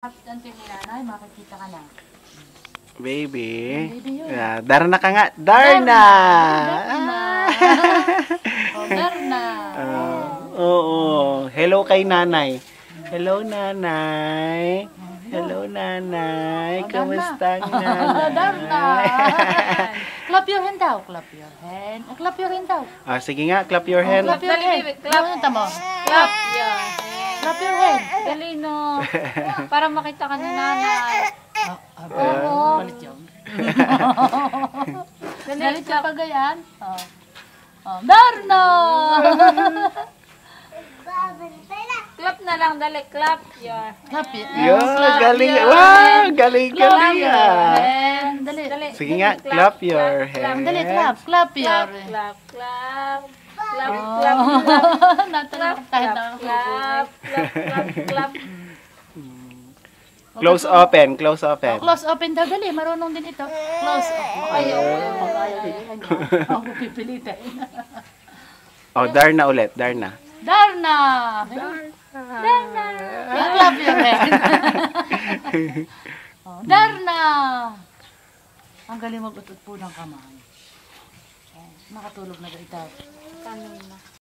Until ni nanay, makikita ka na. Baby. Baby yun. Yeah, Darna ka nga. Darna! Darna! Oh, Darna! Oo. Hello kay nanay. Hello, nanay. Hello, nanay. Oh, Kamusta ang Darna! nanay? Clap your hand daw. Clap your hand. Clap your hand daw. Ah, sige nga, clap your hand. Clap your hand. Clap. Ano mo? Clap yan. Clap your hand. Dali no. Para makita ka ni nanay. Oo. Galit yun. Galit ka pa gayan. Darna! Clap na lang, dali. Clap yan. Clap your Yo, galing. Wow, galing, galing ah. hand. Dali. Dali. Sige nga, clap your hand. Dali, clap. Clap your Clap, hand. clap, clap. Clap, Oh. clap, clap. Natanong Clap, kahit clap, clap. Clap, clap, clap. Close open, close open. Close open daw, dali. Marunong din ito. Close open. Ayaw. Ako pipilitin. Oh, Darna ulit, Darna. Darna! Darna. Clap your hand. Darna! Ang galing mag-utot po ng kamay. Nakatulog na ba ito? Kanina.